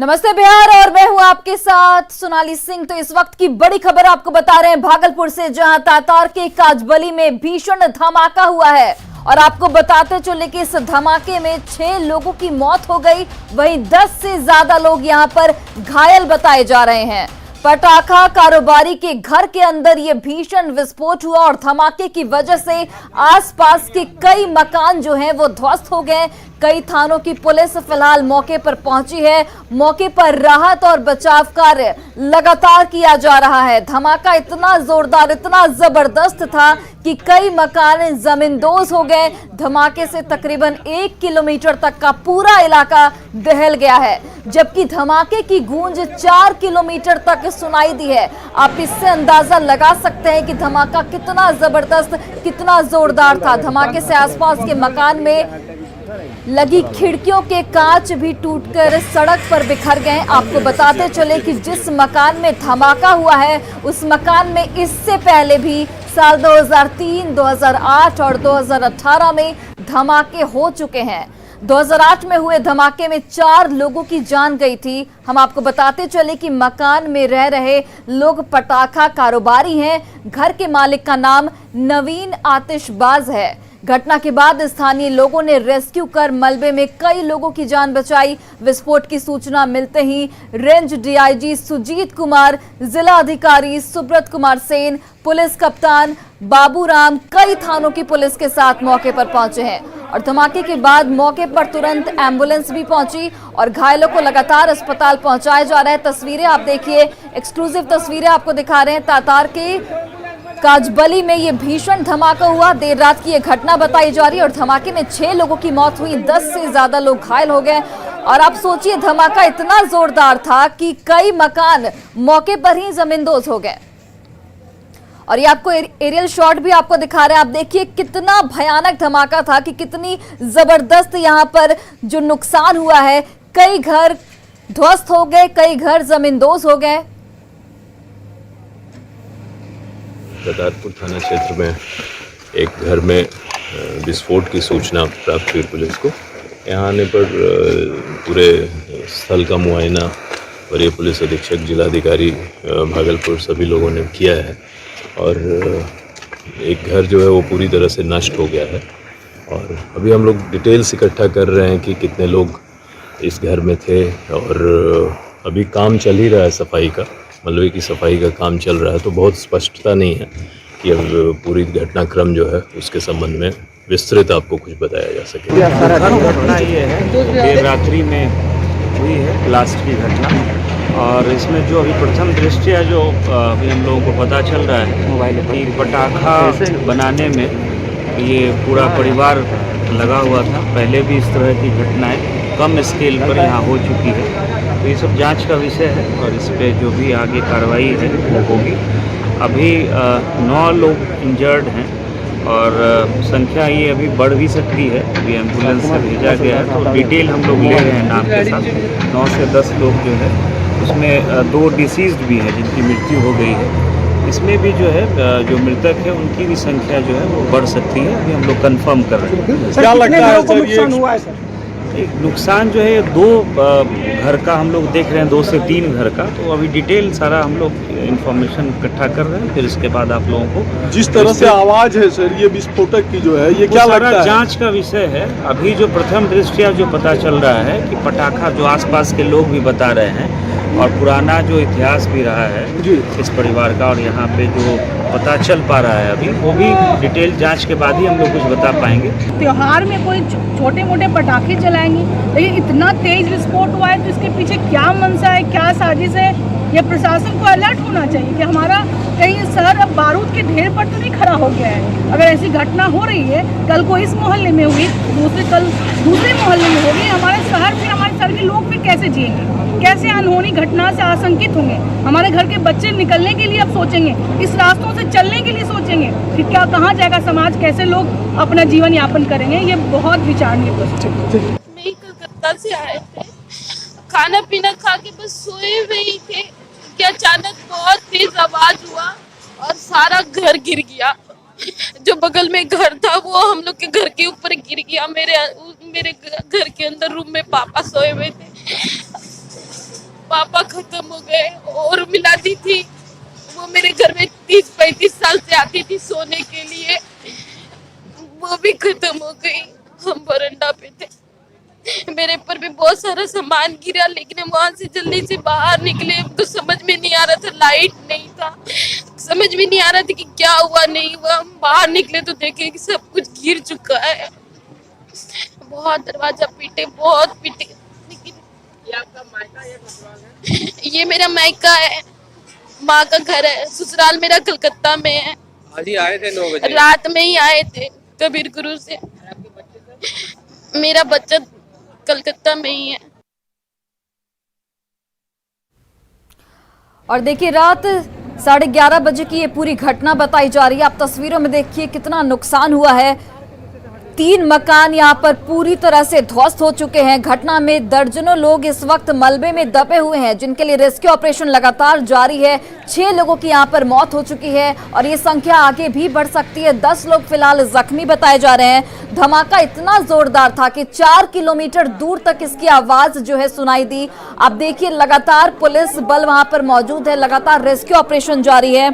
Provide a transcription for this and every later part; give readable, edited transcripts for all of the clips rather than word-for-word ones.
नमस्ते बिहार, और मैं हूं आपके साथ सोनाली सिंह। तो इस वक्त की बड़ी खबर आपको बता रहे हैं भागलपुर से, जहां तातार के काजबली में भीषण धमाका हुआ है। और आपको बताते चले कि इस धमाके में 6 लोगों की मौत हो गई, वहीं 10 से ज्यादा लोग यहां पर घायल बताए जा रहे हैं। पटाखा कारोबारी के घर के अंदर यह भीषण विस्फोट हुआ और धमाके की वजह से आसपास के कई मकान जो हैं वो ध्वस्त हो गए। कई थानों की पुलिस फिलहाल मौके पर पहुंची है। मौके पर राहत और बचाव कार्य लगातार किया जा रहा है। धमाका इतना जोरदार, इतना जबरदस्त था कि कई मकान जमींदोज हो गए। धमाके से तकरीबन 1 किलोमीटर तक का पूरा इलाका दहल गया है, जबकि धमाके की गूंज 4 किलोमीटर तक सुनाई दी है। आप इससे अंदाजा लगा सकते हैं कि धमाका कितना जबरदस्त, कितना जोरदार था। धमाके से आसपास के मकान में लगी खिड़कियों के कांच भी टूटकर सड़क पर बिखर गए। आपको बताते चले कि जिस मकान में धमाका हुआ है उस मकान में इससे पहले भी साल 2003, 2008 और 2018 में धमाके हो चुके हैं। 2008 में हुए धमाके में 4 लोगों की जान गई थी। हम आपको बताते चले कि मकान में रह रहे लोग पटाखा कारोबारी हैं। घर के मालिक का नाम नवीन आतिशबाज है। घटना के बाद स्थानीय लोगों ने रेस्क्यू कर मलबे में कई लोगों की जान बचाई। विस्फोट की सूचना मिलते ही रेंज डीआईजी सुजीत कुमार, जिला अधिकारी सुब्रत कुमार सेन, पुलिस कप्तान बाबूराम कई थानों की पुलिस के साथ मौके पर पहुंचे हैं। और धमाके के बाद मौके पर तुरंत एम्बुलेंस भी पहुंची और घायलों को लगातार अस्पताल पहुंचाया जा रहा है। तस्वीरें आप देखिए, एक्सक्लूसिव तस्वीरें आपको दिखा रहे हैं। तातार के काजबली में ये भीषण धमाका हुआ। देर रात की ये घटना बताई जा रही है और धमाके में 6 लोगों की मौत हुई, 10 से ज्यादा लोग घायल हो गए। और आप सोचिए, धमाका इतना जोरदार था कि कई मकान मौके पर ही जमींदोज हो गए। और ये आपको एरियल शॉट भी आपको दिखा रहे हैं। आप देखिए कितना भयानक धमाका था कि कितनी जबरदस्त यहाँ पर जो नुकसान हुआ है। कई घर ध्वस्त हो गए, कई घर जमींदोज हो गए। तातारपुर थाना क्षेत्र में एक घर में विस्फोट की सूचना प्राप्त हुई पुलिस को। यहाँ आने पर पूरे स्थल का मुआयना वरीय पुलिस अधीक्षक, जिलाधिकारी भागलपुर सभी लोगों ने किया है। और एक घर जो है वो पूरी तरह से नष्ट हो गया है। और अभी हम लोग डिटेल्स इकट्ठा कर रहे हैं कि कितने लोग इस घर में थे। और अभी काम चल ही रहा है सफाई का, मलबे की सफाई का काम चल रहा है, तो बहुत स्पष्टता नहीं है कि अब पूरी घटनाक्रम जो है उसके संबंध में विस्तृत आपको कुछ बताया जा सके। घटना ये है देर रात्रि में हुई है, ब्लास्ट की घटना। और इसमें जो अभी प्रथम दृष्टया जो अभी हम लोगों को पता चल रहा है कि पटाखा बनाने में ये पूरा परिवार लगा हुआ था। पहले भी इस तरह की घटनाएं कम स्केल पर यहाँ हो चुकी है। तो ये सब जांच का विषय है और इस पे जो भी आगे कार्रवाई है वो होगी। अभी 9 लोग इंजर्ड हैं और संख्या ये अभी बढ़ भी सकती है। अभी एम्बुलेंस से भेजा गया है, तो डिटेल हम लोग ले रहे हैं नाम के साथ। 9 से 10 लोग जो है, उसमें 2 डिसीज्ड भी हैं जिनकी मृत्यु हो गई है। इसमें भी जो है जो मृतक है उनकी भी संख्या जो है वो बढ़ सकती है। अभी हम लोग कंफर्म कर रहे हैं। क्या लगता है सर, नुकसान हुआ है सर? एक नुकसान जो है 2 घर का हम लोग देख रहे हैं, 2 से 3 घर का। तो अभी डिटेल सारा हम लोग इंफॉर्मेशन इकट्ठा कर रहे हैं, फिर इसके बाद आप लोगों को जिस तरह से आवाज है सर ये विस्फोटक की जो है, ये क्या लगता है? जांच का विषय है। अभी जो प्रथम दृष्टया जो पता चल रहा है कि पटाखा जो आसपास के लोग भी बता रहे हैं और पुराना जो इतिहास भी रहा है इस परिवार का, और यहाँ पे जो पता चल पा रहा है अभी, वो भी डिटेल जांच के बाद ही हम लोग कुछ बता पाएंगे। त्योहार में कोई छोटे मोटे पटाखे चलाएंगे, लेकिन इतना तेज विस्फोट हुआ है, तो इसके पीछे क्या मंशा है, क्या साजिश है, ये प्रशासन को अलर्ट होना चाहिए कि हमारा कहीं शहर अब बारूद के ढेर पर तो नहीं खड़ा हो गया है। अगर ऐसी घटना हो रही है, कल को इस मोहल्ले में हुई, कल दूसरे मोहल्ले में होगी, हमारे शहर फिर हमारे शहर के लोग फिर कैसे जिएंगे, कैसे अनहोनी घटना से आशंकित होंगे। हमारे घर के बच्चे निकलने के लिए अब सोचेंगे, इस रास्तों से चलने के लिए सोचेंगे कि क्या कहाँ जाएगा समाज, कैसे लोग अपना जीवन यापन करेंगे। ये बहुत विचारणीय प्रश्न है। मैं कलकत्ता से आए थे, खाना पीना खा के बस सोए हुए ही थे कि अचानक बहुत तेज आवाज हुआ और सारा घर गिर गया। जो बगल में घर था वो हम लोग के घर के ऊपर गिर गया। मेरे घर के अंदर रूम में पापा सोए हुए थे। पापा खत्म हो गए और मिलाती थी वो मेरे घर में 30-35 साल से आती थी सोने के लिए, वो भी खत्म हो गई। हम बरंडा पे थे, मेरे ऊपर भी बहुत सारा सामान गिरा, लेकिन हम वहां से जल्दी से बाहर निकले तो समझ में नहीं आ रहा था, लाइट नहीं था, समझ में नहीं आ रहा था कि क्या हुआ नहीं हुआ। हम बाहर निकले तो देखे कि सब कुछ गिर चुका है। बहुत दरवाजा पीटे, बहुत पीटे, लेकिन ये आपका मायका या ससुराल है? ये मेरा मायका है, माँ का घर है। ससुराल मेरा कलकत्ता में है। आज ही आए थे 9 बजे? रात में ही आए थे कबीर गुरु से। मेरा बच्चा कलकत्ता में ही है। और देखिए रात 11:30 बजे की ये पूरी घटना बताई जा रही है। आप तस्वीरों में देखिए कितना नुकसान हुआ है। 3 मकान यहाँ पर पूरी तरह से ध्वस्त हो चुके हैं। घटना में दर्जनों लोग इस वक्त मलबे में दबे हुए हैं, जिनके लिए रेस्क्यू ऑपरेशन लगातार जारी है। 6 लोगों की यहाँ पर मौत हो चुकी है और ये संख्या आगे भी बढ़ सकती है। 10 लोग फिलहाल जख्मी बताए जा रहे हैं। धमाका इतना जोरदार था कि 4 किलोमीटर दूर तक इसकी आवाज जो है सुनाई दी। आप देखिए लगातार पुलिस बल वहां पर मौजूद है, लगातार रेस्क्यू ऑपरेशन जारी है।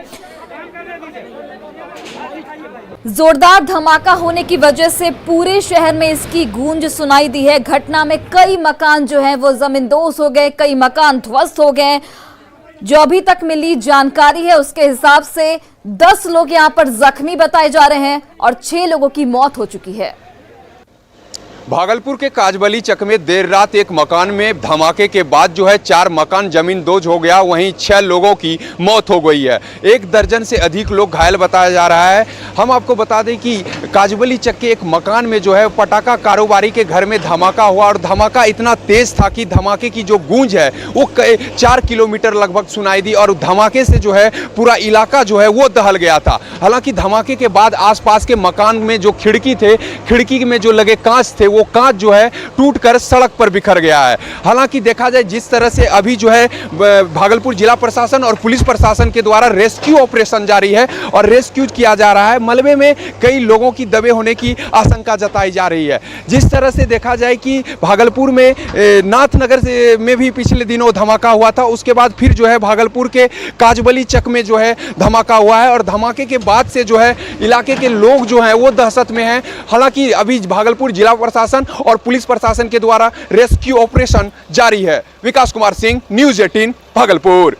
जोरदार धमाका होने की वजह से पूरे शहर में इसकी गूंज सुनाई दी है। घटना में कई मकान जो हैं वो जमींदोज हो गए, कई मकान ध्वस्त हो गए। जो अभी तक मिली जानकारी है उसके हिसाब से 10 लोग यहां पर जख्मी बताए जा रहे हैं और 6 लोगों की मौत हो चुकी है। भागलपुर के काजबली चक में देर रात एक मकान में धमाके के बाद जो है 4 मकान जमींदोज हो गया, वहीं 6 लोगों की मौत हो गई है। 1 दर्जन से अधिक लोग घायल बताया जा रहा है। हम आपको बता दें कि काजबली चक के एक मकान में जो है पटाखा कारोबारी के घर में धमाका हुआ और धमाका इतना तेज था कि धमाके की जो गूंज है वो 4 किलोमीटर लगभग सुनाई दी और धमाके से जो है पूरा इलाका जो है वो दहल गया था। हालांकि धमाके के बाद आसपास के मकान में जो खिड़की थे, खिड़की में जो लगे कांच थे, वो कांच जो है टूटकर सड़क पर बिखर गया है। हालांकि देखा जाए जिस तरह से अभी जो है भागलपुर जिला प्रशासन और पुलिस प्रशासन के द्वारा रेस्क्यू ऑपरेशन जारी है और रेस्क्यू किया जा रहा है। मलबे में कई लोगों की दबे होने की आशंका जताई जा रही है। जिस तरह से देखा जाए कि भागलपुर में नाथनगर में भी पिछले दिनों धमाका हुआ था, उसके बाद फिर जो है भागलपुर के काजबली चक में जो है धमाका हुआ है और धमाके के बाद से जो है इलाके के लोग जो हैं वो दहशत में हैं। हालांकि अभी भागलपुर जिला प्रशासन और पुलिस प्रशासन के द्वारा रेस्क्यू ऑपरेशन जारी है। विकास कुमार सिंह, न्यूज़ 18 भागलपुर।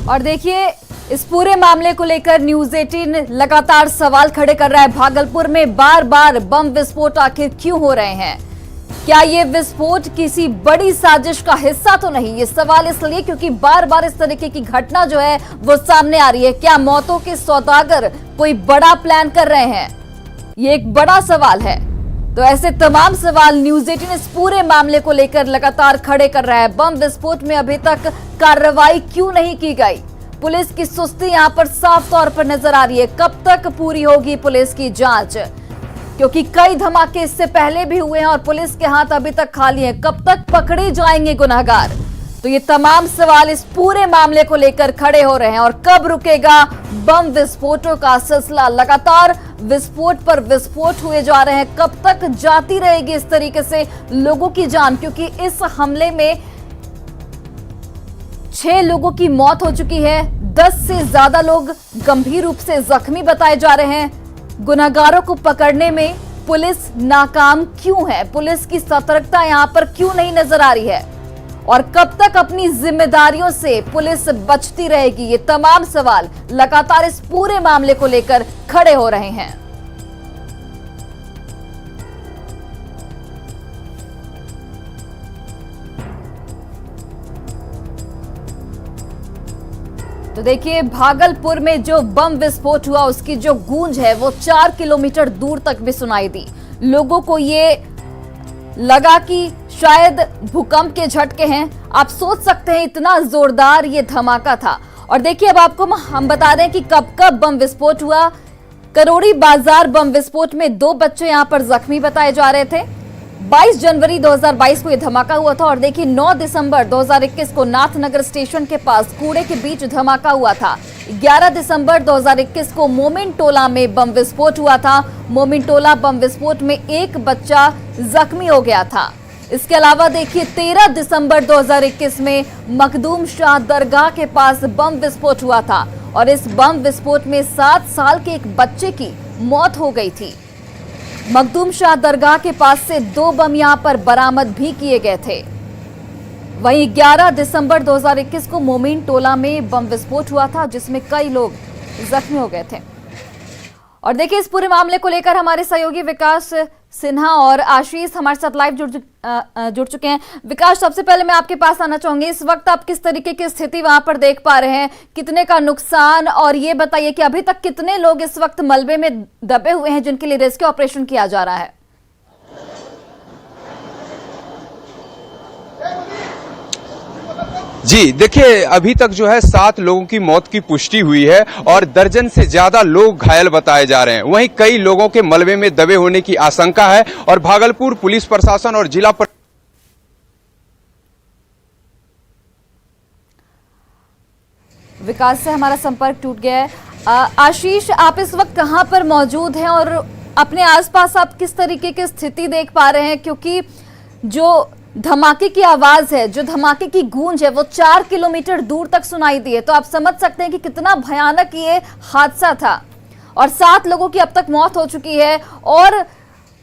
और देखिए इस पूरे मामले को लेकर न्यूज़ 18 लगातार सवाल खड़े कर रहा है। भागलपुर में बार बार बम विस्फोट आखिर क्यों हो रहे हैं? क्या ये विस्फोट किसी बड़ी साजिश का हिस्सा तो नहीं? ये सवाल इसलिए क्योंकि बार बार इस तरीके की घटना जो है वो सामने आ रही है। क्या मौतों के सौदागर कोई बड़ा प्लान कर रहे हैं? ये एक बड़ा सवाल है। तो ऐसे तमाम सवाल न्यूज़ 18 इस पूरे मामले को लेकर लगातार खड़े कर रहा है। बम विस्फोट में अभी तक कार्रवाई क्यों नहीं की गई? पुलिस की सुस्ती यहां पर साफ तौर पर नजर आ रही है। कब तक पूरी होगी पुलिस की जांच? क्योंकि कई धमाके इससे पहले भी हुए हैं और पुलिस के हाथ अभी तक खाली हैं। कब तक पकड़े जाएंगे गुनहगार? तो ये तमाम सवाल इस पूरे मामले को लेकर खड़े हो रहे हैं। और कब रुकेगा बम विस्फोटों का सिलसिला? लगातार विस्फोट पर विस्फोट हुए जा रहे हैं। कब तक जाती रहेगी इस तरीके से लोगों की जान? क्योंकि इस हमले में 6 लोगों की मौत हो चुकी है, 10 से ज्यादा लोग गंभीर रूप से जख्मी बताए जा रहे हैं। गुनहगारों को पकड़ने में पुलिस नाकाम क्यों है? पुलिस की सतर्कता यहां पर क्यों नहीं नजर आ रही है? और कब तक अपनी जिम्मेदारियों से पुलिस बचती रहेगी? ये तमाम सवाल लगातार इस पूरे मामले को लेकर खड़े हो रहे हैं। तो देखिए भागलपुर में जो बम विस्फोट हुआ उसकी जो गूंज है वो 4 किलोमीटर दूर तक भी सुनाई दी। लोगों को ये लगा कि शायद भूकंप के झटके हैं। आप सोच सकते हैं इतना जोरदार ये धमाका था। और देखिए अब आपको हम बता दें कि कब कब बम विस्फोट हुआ। करोड़ी बाजार बम विस्फोट में 2 बच्चे यहां पर जख्मी बताए जा रहे थे। 22 जनवरी 2022 को यह धमाका हुआ था। और देखिए 9 दिसंबर 2021 को नाथनगर स्टेशन के पास कूड़े के बीच धमाका हुआ था। 11 दिसंबर 2021 को मोमिन टोला में बम विस्फोट हुआ था। मोमिन टोला बम विस्फोट में एक बच्चा जख्मी हो गया था। इसके अलावा देखिए 13 दिसंबर 2021 में मखदूम शाह दरगाह के पास बम विस्फोट हुआ था और इस बम विस्फोट में 7 साल के एक बच्चे की मौत हो गई थी। मखदूम शाह दरगाह के पास से 2 बम यहां पर बरामद भी किए गए थे। वहीं 11 दिसंबर 2021 को मोमीन टोला में बम विस्फोट हुआ था जिसमें कई लोग जख्मी हो गए थे। और देखिए इस पूरे मामले को लेकर हमारे सहयोगी विकास सिन्हा और आशीष हमारे साथ लाइव जुड़ चुके हैं। विकास, सबसे पहले मैं आपके पास आना चाहूंगी, इस वक्त आप किस तरीके की स्थिति वहां पर देख पा रहे हैं, कितने का नुकसान, और ये बताइए कि अभी तक कितने लोग इस वक्त मलबे में दबे हुए हैं जिनके लिए रेस्क्यू ऑपरेशन किया जा रहा है? जी देखिए, अभी तक जो है 7 लोगों की मौत की पुष्टि हुई है और दर्जन से ज्यादा लोग घायल बताए जा रहे हैं। वहीं कई लोगों के मलबे में दबे होने की आशंका है और भागलपुर पुलिस प्रशासन और जिला विकास से हमारा संपर्क टूट गया है। आशीष, आप इस वक्त कहां पर मौजूद हैं और अपने आसपास आप किस तरीके की स्थिति देख पा रहे हैं? क्योंकि जो धमाके की आवाज है, जो धमाके की गूंज है, वो 4 किलोमीटर दूर तक सुनाई दी है। तो आप समझ सकते हैं कि कितना भयानक ये हादसा था और 7 लोगों की अब तक मौत हो चुकी है। और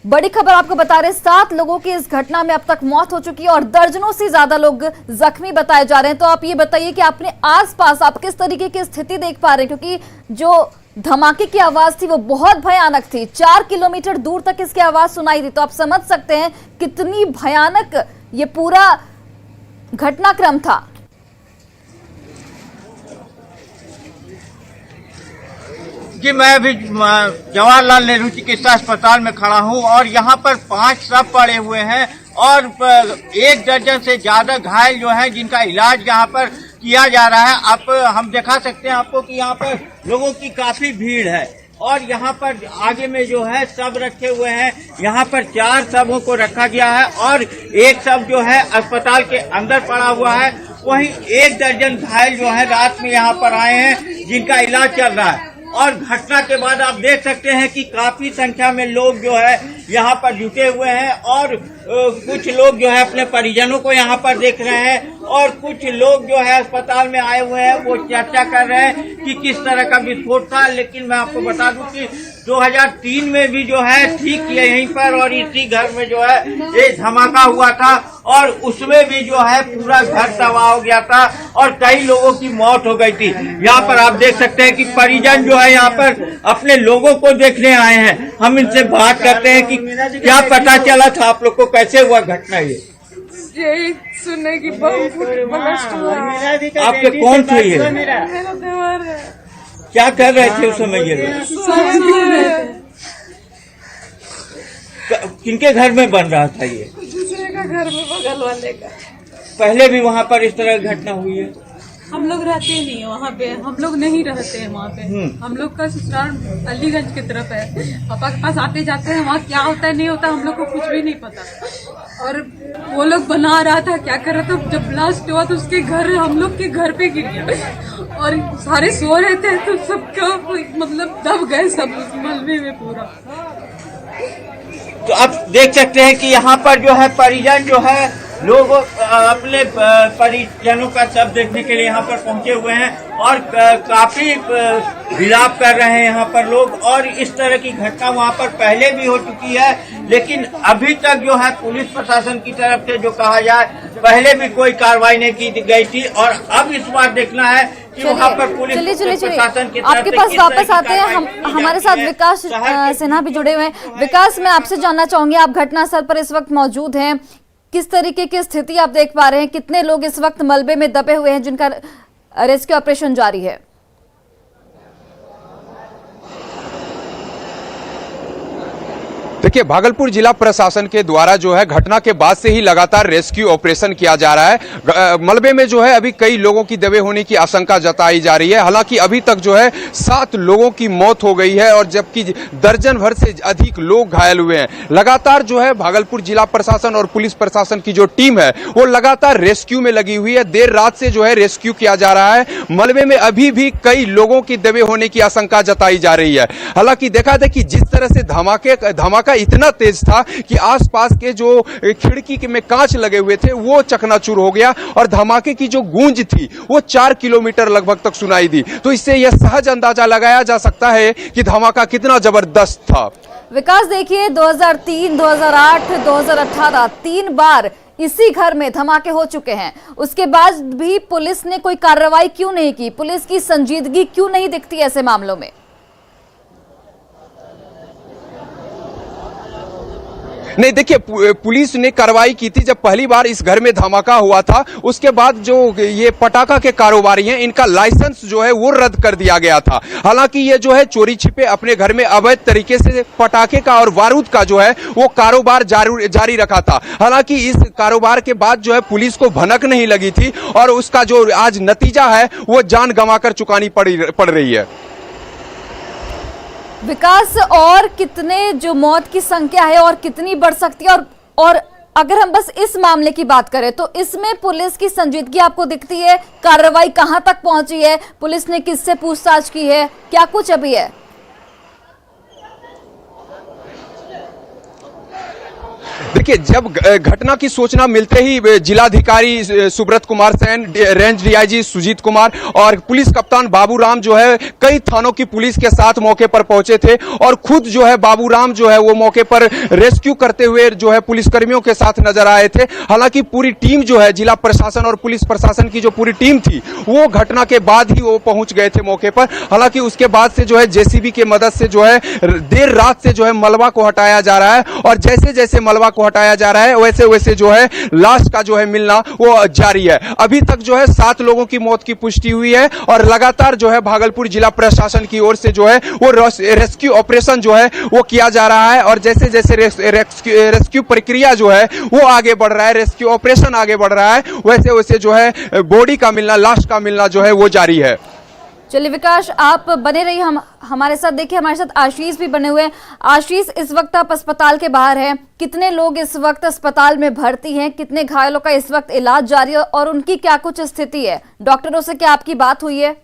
बड़ी खबर आपको बता रहे हैं, 7 लोगों की इस घटना में अब तक मौत हो चुकी है और दर्जनों से ज्यादा लोग जख्मी बताए जा रहे हैं। तो आप ये बताइए कि अपने आसपास आप किस तरीके की स्थिति देख पा रहे हैं, क्योंकि जो धमाके की आवाज थी वो बहुत भयानक थी, 4 किलोमीटर दूर तक इसकी आवाज सुनाई दी। तो आप समझ सकते हैं कितनी भयानक ये पूरा घटनाक्रम था। जी, मैं अभी जवाहरलाल नेहरू चिकित्सा अस्पताल में खड़ा हूं और यहाँ पर 5 शव पड़े हुए हैं और 1 दर्जन से ज्यादा घायल जो हैं जिनका इलाज यहाँ पर किया जा रहा है। आप हम दिखा सकते हैं आपको कि यहाँ पर लोगों की काफी भीड़ है और यहाँ पर आगे में जो है शव रखे हुए हैं। यहाँ पर 4 शवों को रखा गया है और 1 शव जो है अस्पताल के अंदर पड़ा हुआ है। वहीं 1 दर्जन घायल जो है रात में यहाँ पर आए हैं जिनका इलाज चल रहा है। और घटना के बाद आप देख सकते हैं कि काफी संख्या में लोग जो है यहाँ पर जुटे हुए हैं और कुछ लोग जो है अपने परिजनों को यहाँ पर देख रहे हैं और कुछ लोग जो है अस्पताल में आए हुए हैं वो चर्चा कर रहे हैं कि किस तरह का विस्फोट था। लेकिन मैं आपको बता दूं कि 2003 में भी जो है ठीक यहीं पर और इसी घर में जो है ये धमाका हुआ था और उसमें भी जो है पूरा घर तबाह हो गया था और कई लोगों की मौत हो गई थी। यहाँ पर आप देख सकते हैं कि परिजन जो है यहाँ पर अपने लोगों को देखने आए हैं। हम इनसे बात करते हैं कि क्या पता चला था आप लोग को, कैसे हुआ घटना ये? यही सुनने की ब्लास्ट हुआ। आपके कौन थे ये? मेरा देवर है। क्या कर रहे थे उस समय ये लोग? किनके घर में बन रहा था ये? दूसरे का घर में, बगल वाले का। पहले भी वहाँ पर इस तरह की घटना हुई है? हम लोग रहते नहीं है वहाँ पे, हम लोग नहीं रहते हैं वहाँ पे। हम लोग का ससुराल अलीगंज की तरफ है। पापा के पास आते जाते हैं, वहाँ क्या होता है नहीं होता हम लोग को कुछ भी नहीं पता। और वो लोग बना रहा था, क्या कर रहा था, जब ब्लास्ट हुआ तो उसके घर, हम लोग के घर पे गिर गया और सारे सो रहे थे तो सबका मतलब दब गए सब उस मलबे में पूरा। तो आप देख सकते हैं कि यहाँ पर जो है परिजन जो है लोग अपने परिजनों का शव देखने के लिए यहाँ पर पहुंचे हुए हैं और काफी विलाप कर रहे हैं यहाँ पर लोग। और इस तरह की घटना वहाँ पर पहले भी हो चुकी है, लेकिन अभी तक जो है पुलिस प्रशासन की तरफ से जो कहा जाए, पहले भी कोई कार्रवाई नहीं की गई थी और अब इस बार देखना है कि वहाँ पर पुलिस प्रशासन की तरफ आपके पास वापस आते हैं। हमारे साथ विकास सिन्हा भी जुड़े हुए हैं। विकास, मैं आपसे जानना चाहूंगी, आप घटनास्थल पर इस वक्त मौजूद हैं, किस तरीके की स्थिति आप देख पा रहे हैं? कितने लोग इस वक्त मलबे में दबे हुए हैं जिनका रेस्क्यू ऑपरेशन जारी है? देखिए, भागलपुर जिला प्रशासन के द्वारा जो है घटना के बाद से ही लगातार रेस्क्यू ऑपरेशन किया जा रहा है। मलबे में जो है अभी कई लोगों की दबे होने की आशंका जताई जा रही है। हालांकि अभी तक जो है 7 लोगों की मौत हो गई है और जबकि दर्जन भर से अधिक लोग घायल हुए हैं। लगातार जो है भागलपुर जिला प्रशासन और पुलिस प्रशासन की जो टीम है वो लगातार रेस्क्यू में लगी हुई है। देर रात से जो है रेस्क्यू किया जा रहा है। मलबे में अभी भी कई लोगों की दबे होने की आशंका जताई जा रही है। हालांकि देखा था कि जिस तरह से धमाका धमाका इतना तेज था कि आसपास के जो खिड़की में कांच लगे हुए थे वो चकनाचूर हो गया और धमाके की जो गूंज थी वो 4 किलोमीटर लगभग तक सुनाई दी। तो इससे यह सहज अंदाजा लगाया जा सकता है कि धमाका कितना जबरदस्त था। विकास, देखिए 2003, 2008, 2018 3 बार इसी घर में धमाके हो चुके हैं। उसके बाद भी पुलिस ने कोई कार्रवाई क्यों नहीं की? पुलिस की संजीदगी क्यों नहीं दिखती ऐसे मामलों में? नहीं, देखिए पुलिस ने कार्रवाई की थी जब पहली बार इस घर में धमाका हुआ था। उसके बाद जो ये पटाखा के कारोबारी हैं इनका लाइसेंस जो है वो रद्द कर दिया गया था। हालांकि ये जो है चोरी छिपे अपने घर में अवैध तरीके से पटाखे का और बारूद का जो है वो कारोबार जारी रखा था। हालांकि इस कारोबार के बाद जो है पुलिस को भनक नहीं लगी थी और उसका जो आज नतीजा है वो जान गंवाकर चुकानी पड़ रही है। विकास, और कितने जो मौत की संख्या है और कितनी बढ़ सकती है? और अगर हम बस इस मामले की बात करें तो इसमें पुलिस की संजीदगी आपको दिखती है? कार्रवाई कहां तक पहुंची है? पुलिस ने किससे पूछताछ की है? क्या कुछ अभी है? देखिए, जब घटना की सूचना मिलते ही जिलाधिकारी सुब्रत कुमार सेन, रेंज डीआईजी सुजीत कुमार और पुलिस कप्तान बाबूराम जो है कई थानों की पुलिस के साथ मौके पर पहुंचे थे और खुद जो है बाबूराम जो है वो मौके पर रेस्क्यू करते हुए जो है पुलिसकर्मियों के साथ नजर आए थे। हालांकि पूरी टीम जो है जिला प्रशासन और पुलिस प्रशासन की जो पूरी टीम थी वो घटना के बाद ही वो पहुंच गए थे मौके पर। हालांकि उसके बाद से जो है जेसीबी की मदद से जो है देर रात से जो है मलबा को हटाया जा रहा है और जैसे जैसे मलबा को हटाया जा रहा है वैसे वैसे जो है लाश का जो है मिलना वो जारी है। अभी तक जो है 7 लोगों की मौत की पुष्टि हुई है और लगातार जो है भागलपुर जिला प्रशासन की ओर से जो है वो रेस्क्यू ऑपरेशन जो है वो किया जा रहा है और जैसे जैसे रेस्क्यू प्रक्रिया जो है वो आगे बढ़ रहा है, रेस्क्यू ऑपरेशन आगे बढ़ रहा है, वैसे वैसे जो है बॉडी का मिलना, लाश का मिलना जो है वो जारी है। चलिए विकास, आप बने रहिए हमारे साथ। देखिए, हमारे साथ आशीष भी बने हुए हैं। आशीष, इस वक्त आप अस्पताल के बाहर हैं। कितने लोग इस वक्त अस्पताल में भर्ती हैं? कितने घायलों का इस वक्त इलाज जारी है और उनकी क्या कुछ स्थिति है? डॉक्टरों से क्या आपकी बात हुई है?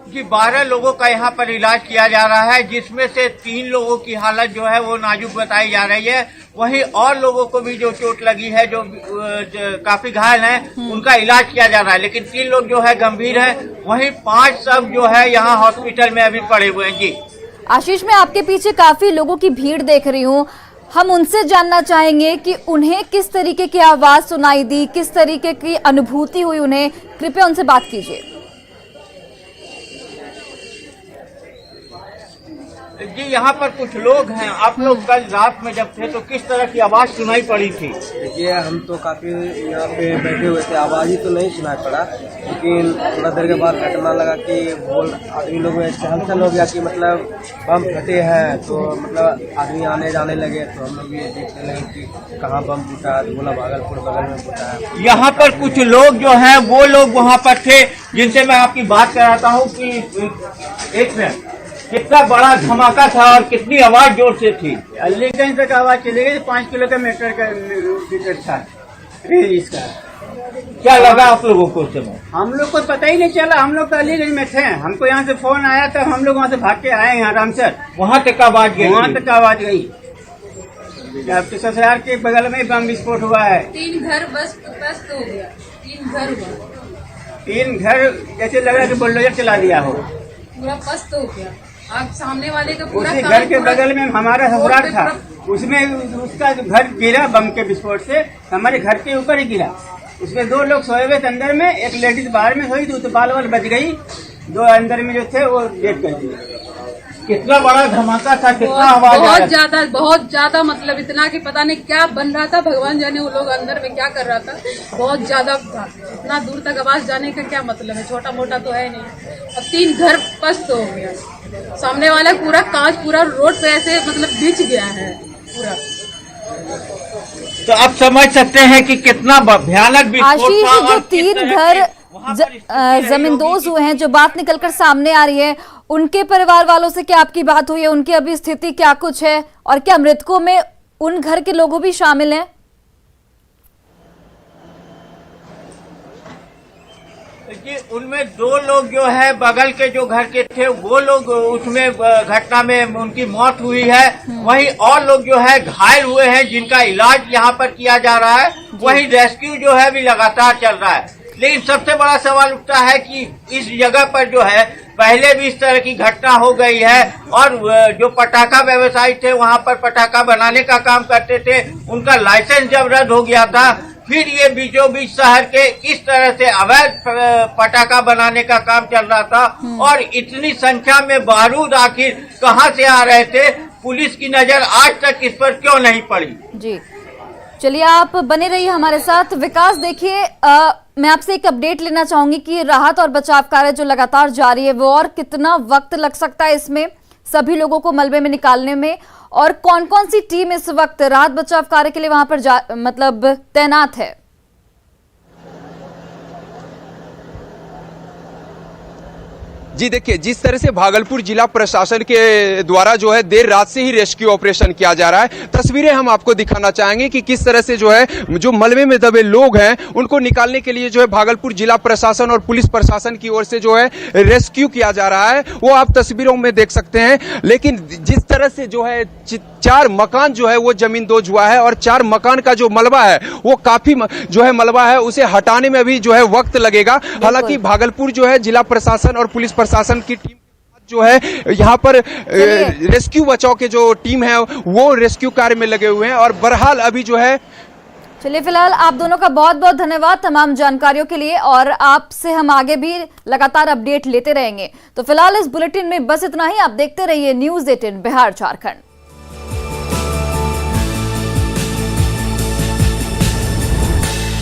जी, 12 लोगों का यहाँ पर इलाज किया जा रहा है, जिसमें से 3 लोगों की हालत जो है वो नाजुक बताई जा रही है। वहीं और लोगों को भी जो चोट लगी है, जो काफी घायल हैं, उनका इलाज किया जा रहा है, लेकिन 3 लोग जो है गंभीर है। वहीं 5 सब जो है यहाँ हॉस्पिटल में अभी पड़े हुए हैं। जी आशीष, मैं आपके पीछे काफी लोगों की भीड़ देख रही हूँ। हम उनसे जानना चाहेंगे कि उन्हें किस तरीके की आवाज सुनाई दी, किस तरीके की अनुभूति हुई उन्हें। कृपया उनसे बात कीजिए। जी, यहाँ पर कुछ लोग हैं। आप लोग कल रात में जब थे तो किस तरह की आवाज सुनाई पड़ी थी? देखिए, हम तो काफी यहाँ पे बैठे हुए थे, आवाज ही तो नहीं सुनाई पड़ा, लेकिन थोड़ा देर के बाद घटना लगा कि आदमी लोग में हलचल हो गया कि मतलब बम फटे हैं, तो मतलब आदमी आने जाने लगे। तो हम लोग ये देखने लगे कि कहाँ बम फूटा है, तो बोला भागलपुर बगल में फूटा है। यहाँ पर कुछ लोग जो हैं वो लोग वहाँ पर थे जिनसे मैं आपकी बात कराता हूँ कि एक मिनट, कितना बड़ा धमाका था और कितनी आवाज जोर से थी? अलीगंज तक आवाज चली गई, 5 किलोमीटर का मीटर था इसका। क्या लगा आप लोगों को? हम लोग को पता ही नहीं चला, हम लोग तो अलीगंज में थे। हमको यहाँ से फोन आया था, हम लोग वहाँ से भाग के आए यहाँ रामसर। वहाँ तक आवाज गई? वहाँ तक आवाज गई। आपके ससुराल के बगल में बम विस्फोट हुआ है। 3 घर बस हो गया। 3 घर हुआ। 3 घर जैसे लग रहा है कि बुलडोजर चला दिया हो। पूरा पस्त हो गया। आप सामने वाले का पूरा उसी घर के बगल में हमारा ससुराल था, उसमें उसका घर गिरा बम के विस्फोट से, हमारे घर के ऊपर ही गिरा। उसमें 2 लोग सोए हुए थे अंदर में, एक लेडीज बाहर में सोई थी, तो बाल वाल बच गई। 2 अंदर में जो थे वो डेथ कर दिए। कितना बड़ा धमाका था, कितना आवाज? बहुत ज्यादा, मतलब इतना कि पता नहीं क्या बन रहा था, भगवान जाने वो लोग अंदर में क्या कर रहा था। बहुत ज्यादा था, इतना दूर तक आवाज जाने का क्या मतलब है, छोटा मोटा तो है नहीं। अब 3 घर पस्त हो गया। सामने वाला पूरा कांच पूरा रोड पे ऐसे मतलब बिछ गया है पूरा। तो आप समझ सकते हैं कि कितना भयानक विस्फोट आशीष, था। जो 3 घर जमींदोज हुए हैं, जो बात निकलकर सामने आ रही है, उनके परिवार वालों से क्या आपकी बात हुई है? उनकी अभी स्थिति क्या कुछ है और क्या मृतकों में उन घर के लोग भी शामिल हैं? जी उनमें 2 लोग जो है बगल के जो घर के थे वो लोग उसमें घटना में उनकी मौत हुई है। वहीं और लोग जो है घायल हुए हैं जिनका इलाज यहाँ पर किया जा रहा है। वहीं रेस्क्यू जो है भी लगातार चल रहा है। लेकिन सबसे बड़ा सवाल उठता है कि इस जगह पर जो है पहले भी इस तरह की घटना हो गई है और जो पटाखा व्यवसायी थे वहाँ पर पटाखा बनाने का काम करते थे, उनका लाइसेंस जब रद्द हो गया था, फिर ये बीचों बीच शहर के किस तरह से अवैध पटाखा बनाने का काम चल रहा था और इतनी संख्या में बारूद आखिर कहां से आ रहे थे, पुलिस की नजर आज तक इस पर क्यों नहीं पड़ी। जी चलिए आप बने रहिए हमारे साथ। विकास देखिए मैं आपसे एक अपडेट लेना चाहूंगी कि राहत और बचाव कार्य जो लगातार जारी है वो और कितना वक्त लग सकता है इसमें सभी लोगों को मलबे में निकालने में, और कौन कौन सी टीम इस वक्त राहत बचाव कार्य के लिए वहां पर मतलब तैनात है? जी देखिए, जिस तरह से भागलपुर जिला प्रशासन के द्वारा जो है देर रात से ही रेस्क्यू ऑपरेशन किया जा रहा है, तस्वीरें हम आपको दिखाना चाहेंगे कि किस तरह से जो है जो मलबे में दबे लोग हैं उनको निकालने के लिए जो है भागलपुर जिला प्रशासन और पुलिस प्रशासन की ओर से जो है रेस्क्यू किया जा रहा है, वो आप तस्वीरों में देख सकते हैं। लेकिन जिस तरह से जो है 4 मकान जो है वो जमींदोज हुआ है और 4 मकान का जो मलबा है वो काफी जो है मलबा है उसे हटाने में भी जो है वक्त लगेगा। हालांकि भागलपुर जो है जिला प्रशासन और पुलिस प्रशासन की टीम जो है यहाँ पर रेस्क्यू बचाव के जो टीम है वो रेस्क्यू कार्य में लगे हुए हैं और बहरहाल अभी जो है। चलिए फिलहाल आप दोनों का बहुत बहुत धन्यवाद तमाम जानकारियों के लिए, और आपसे हम आगे भी लगातार अपडेट लेते रहेंगे। तो फिलहाल इस बुलेटिन में बस इतना ही। आप देखते रहिए न्यूज़ 18 बिहार झारखंड।